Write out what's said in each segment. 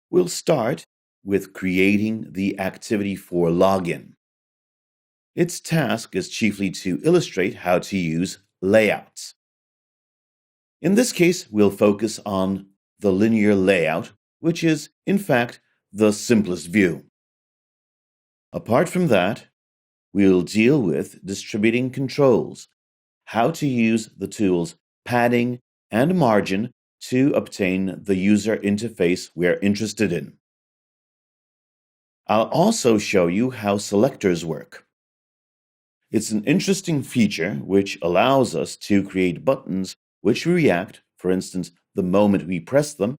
We'll start with creating the activity for login. Its task is chiefly to illustrate how to use layouts. In this case, we'll focus on the linear layout, which is, in fact, the simplest view. Apart from that, we'll deal with distributing controls, how to use the tools padding and margin to obtain the user interface we're interested in. I'll also show you how selectors work. It's an interesting feature which allows us to create buttons which react, for instance, the moment we press them,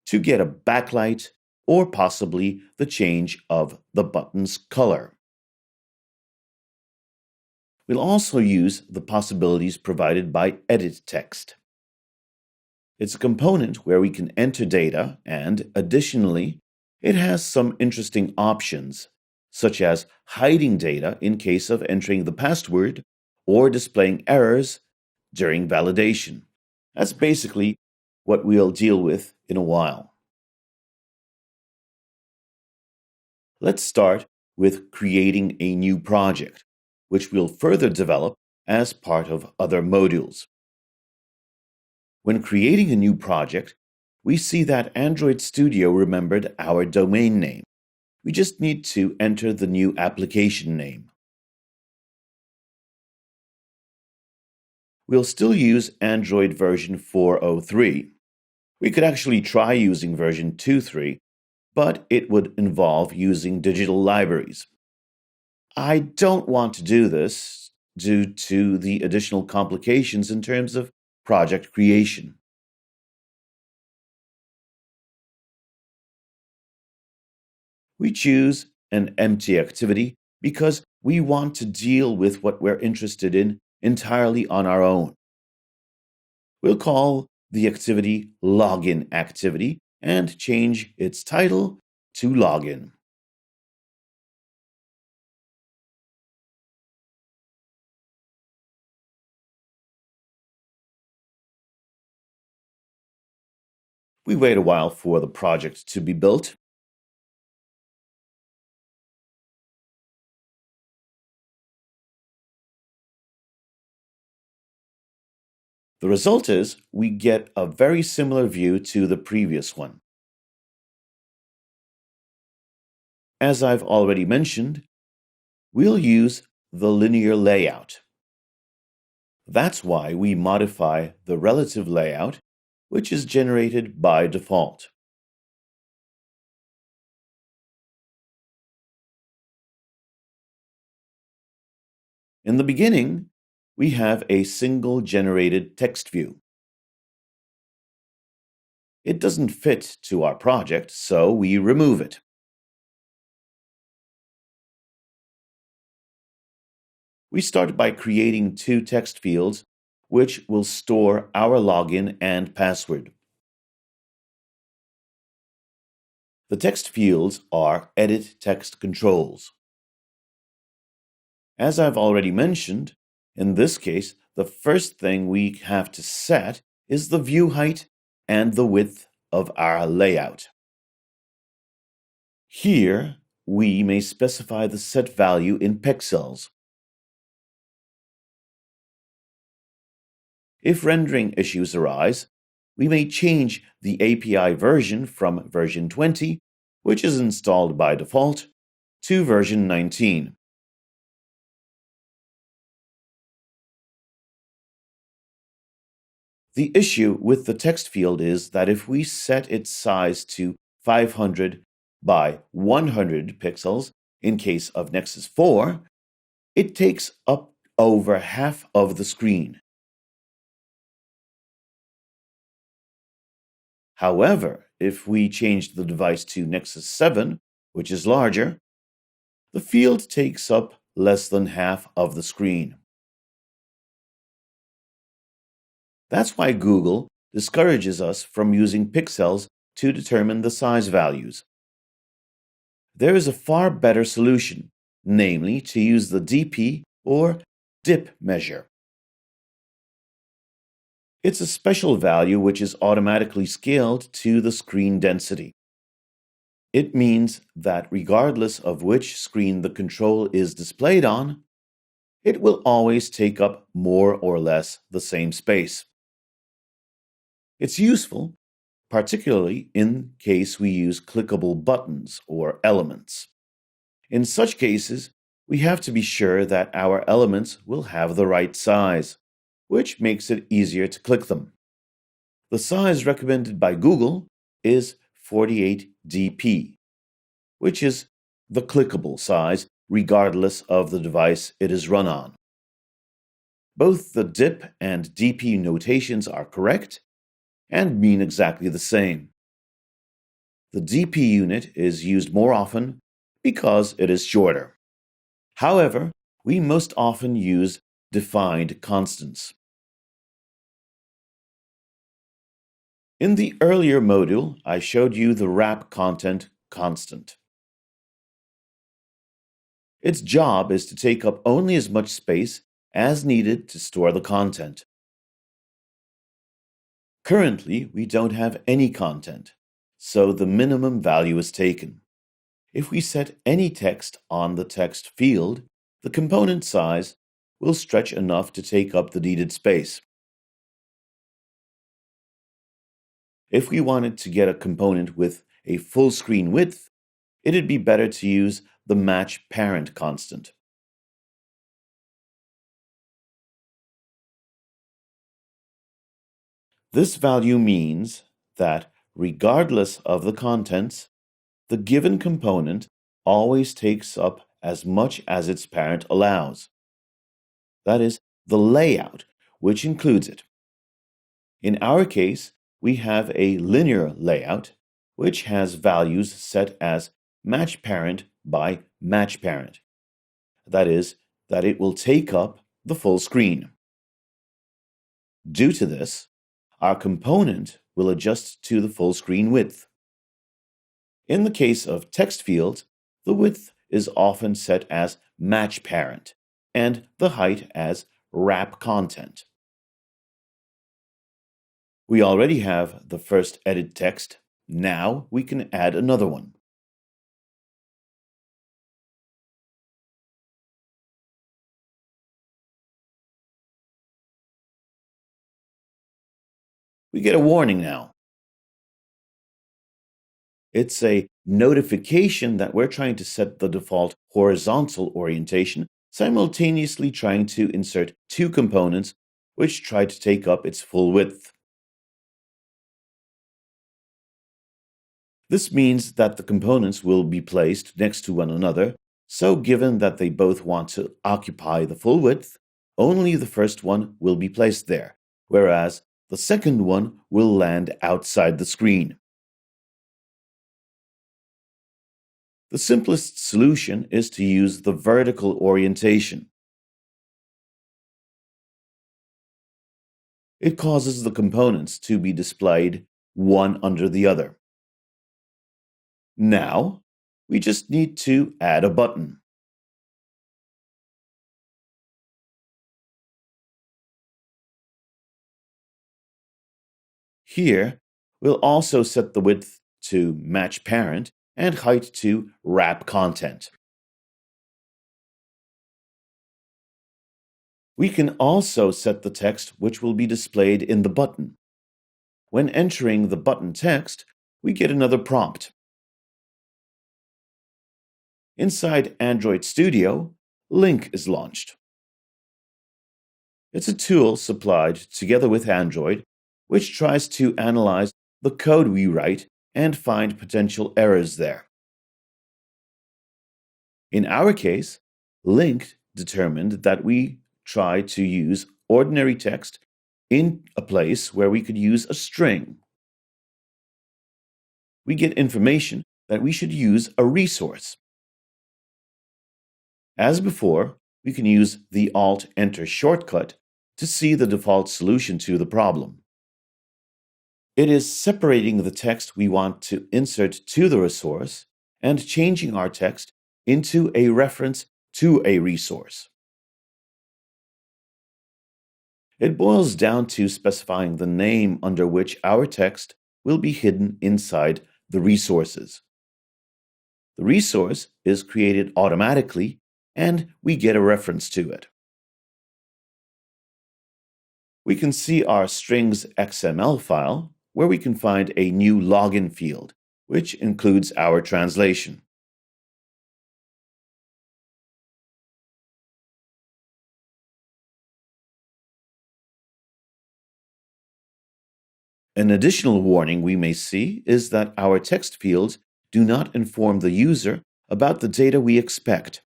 to get a backlight or possibly the change of the button's color. We'll also use the possibilities provided by edit text. It's a component where we can enter data, and additionally, it has some interesting options, such as hiding data in case of entering the password or displaying errors during validation. That's basically what we'll deal with in a while. Let's start with creating a new project, which we'll further develop as part of other modules. When creating a new project, we see that Android Studio remembered our domain name. We just need to enter the new application name. We'll still use Android version 4.03. We could actually try using version 2.3, but it would involve using digital libraries. I don't want to do this due to the additional complications in terms of project creation. We choose an empty activity because we want to deal with what we're interested in entirely on our own. We'll call the activity Login Activity and change its title to Login. We wait a while for the project to be built. The result is we get a very similar view to the previous one. As I've already mentioned, we'll use the linear layout. That's why we modify the relative layout, which is generated by default. In the beginning, we have a single generated text view. It doesn't fit to our project, so we remove it. We start by creating two text fields, which will store our login and password. The text fields are edit text controls. As I've already mentioned, in this case, the first thing we have to set is the view height and the width of our layout. Here, we may specify the set value in pixels. If rendering issues arise, we may change the API version from version 20, which is installed by default, to version 19. The issue with the text field is that if we set its size to 500 by 100 pixels in case of Nexus 4, it takes up over half of the screen. However, if we change the device to Nexus 7, which is larger, the field takes up less than half of the screen. That's why Google discourages us from using pixels to determine the size values. There is a far better solution, namely to use the DP or dip measure. It's a special value which is automatically scaled to the screen density. It means that regardless of which screen the control is displayed on, it will always take up more or less the same space. It's useful, particularly in case we use clickable buttons or elements. In such cases, we have to be sure that our elements will have the right size, which makes it easier to click them. The size recommended by Google is 48dp, which is the clickable size regardless of the device it is run on. Both the DIP and DP notations are correct and mean exactly the same. The DP unit is used more often because it is shorter. However, we most often use defined constants. In the earlier module, I showed you the wrap content constant. Its job is to take up only as much space as needed to store the content. Currently, we don't have any content, so the minimum value is taken. If we set any text on the text field, the component size will stretch enough to take up the needed space. If we wanted to get a component with a full screen width, it'd be better to use the match parent constant. This value means that regardless of the contents, the given component always takes up as much as its parent allows. That is, the layout, which includes it. In our case, we have a linear layout, which has values set as match parent by match parent. That is, that it will take up the full screen. Due to this, our component will adjust to the full screen width. In the case of text fields, the width is often set as match parent and the height as wrap content. We already have the first edit text. Now we can add another one. We get a warning now. It's a notification that we're trying to set the default horizontal orientation, simultaneously trying to insert two components which try to take up its full width. This means that the components will be placed next to one another, so given that they both want to occupy the full width, only the first one will be placed there, whereas the second one will land outside the screen. The simplest solution is to use the vertical orientation. It causes the components to be displayed one under the other. Now, we just need to add a button. Here, we'll also set the width to match parent and height to wrap content. We can also set the text which will be displayed in the button. When entering the button text, we get another prompt. Inside Android Studio, Link is launched. It's a tool supplied together with Android, which tries to analyze the code we write and find potential errors there. In our case, Link determined that we try to use ordinary text in a place where we could use a string. We get information that we should use a resource. As before, we can use the Alt-Enter shortcut to see the default solution to the problem. It is separating the text we want to insert to the resource and changing our text into a reference to a resource. It boils down to specifying the name under which our text will be hidden inside the resources. The resource is created automatically, and we get a reference to it. We can see our strings XML file, where we can find a new login field, which includes our translation. An additional warning we may see is that our text fields do not inform the user about the data we expect.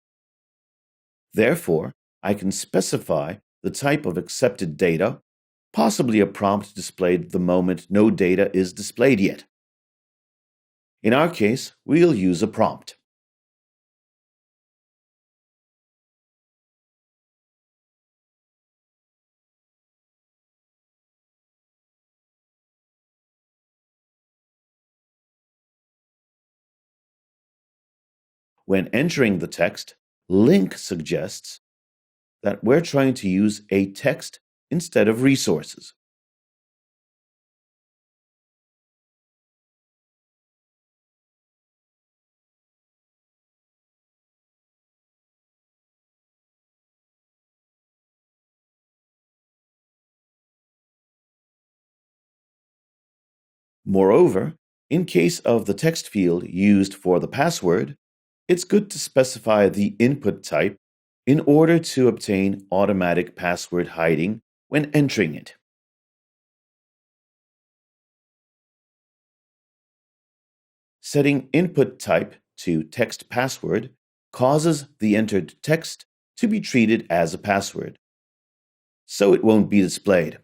Therefore, I can specify the type of accepted data, possibly a prompt displayed the moment no data is displayed yet. In our case, we'll use a prompt. When entering the text, Link suggests that we're trying to use a text instead of resources. Moreover, in case of the text field used for the password, it's good to specify the input type in order to obtain automatic password hiding when entering it. Setting input type to text password causes the entered text to be treated as a password, so it won't be displayed.